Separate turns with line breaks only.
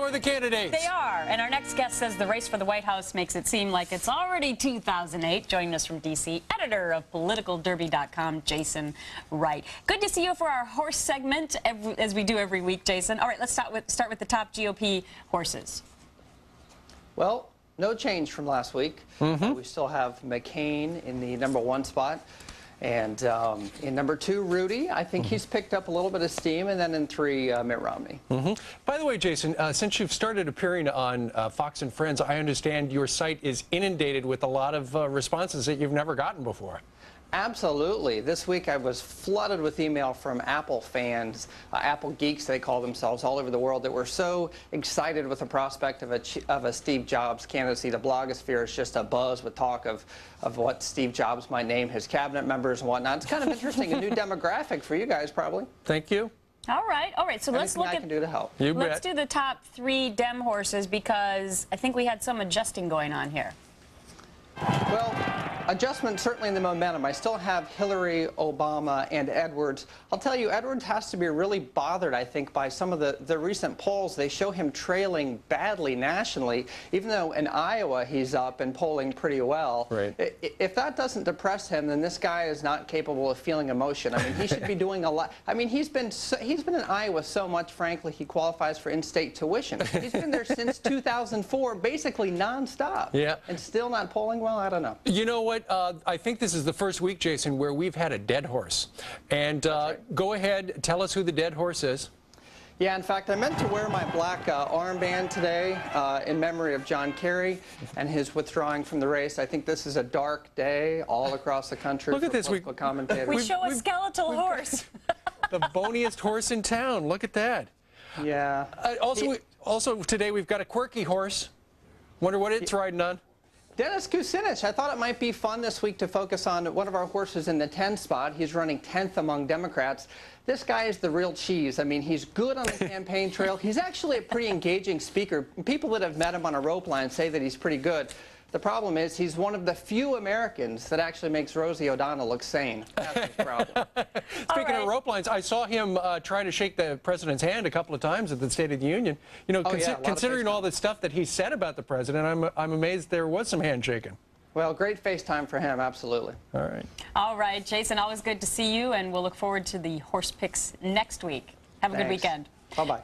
so are the candidates.
They are. And our next guest says the race for the White House makes it seem like it's already 2008. Joining us from D.C., editor of PoliticalDerby.com, Jason Wright. Good to see you for our horse segment, as we do every week, Jason. All right, let's start with the top GOP horses.
Well, no change from last week. We still have McCain in the #1 spot. And in #2, Rudy. I think he's picked up a little bit of steam. And then in 3, Mitt Romney.
By the way, Jason, since you've started appearing on Fox and Friends, I understand your site is inundated with a lot of responses that you've never gotten before.
Absolutely. This week I was flooded with email from Apple fans, Apple geeks they call themselves, all over the world that were so excited with the prospect of a Steve Jobs candidacy. The blogosphere is just abuzz with talk of what Steve Jobs might name his cabinet members and whatnot. It's kind of interesting, a new demographic for you guys probably.
Thanh you.
All right. So let's look
at. Can do to help.
Let's do the top 3 Dem horses because I think we had some adjusting going on here.
Well, adjustment certainly in the momentum. I still have Hillary, Obama, and Edwards. I'll tell you, Edwards has to be really bothered, I think, by some of the recent polls. They show him trailing badly nationally, even though in Iowa he's up and polling pretty well.
Right.
If that doesn't depress him, then this guy is not capable of feeling emotion. I mean, he should be doing a lot. I mean, he's been in Iowa so much, frankly, he qualifies for in-state tuition. He's been there since 2004, basically nonstop.
Yeah.
And still not polling well. I don't know.
You know what? I think this is the first week, Jason, where we've had a dead horse. And go ahead, tell us who the dead horse is.
Yeah, in fact, I meant to wear my black armband today in memory of John Kerry and his withdrawing from the race. I think this is a dark day all acrost the country.
Look at this.
Commentators.
We show a skeletal horse.
The boniest horse in town. Look at that.
Yeah.
Also today we've got a quirky horse. Wonder what it's riding on.
Dennis Kucinich. I thought it might be fun this week to focus on one of our horses in the 10 spot. He's running 10th among Democrats. This guy is the real cheese. I mean, he's good on the campaign trail. He's actually a pretty engaging speaker. People that have met him on a rope line say that he's pretty good. The problem is he's one of the few Americans that actually makes Rosie O'Donnell look sane. That's his problem.
Speaking of rope lines, I saw him try to shake the president's hand a couple of times at the State of the Union. You know, considering all the stuff that he said about the president, I'm amazed there was some handshaking.
Well, great FaceTime for him, absolutely.
All right.
All right, Jason, always good to see you, and we'll look forward to the horse picks next week. Have a good weekend.
Bye-bye.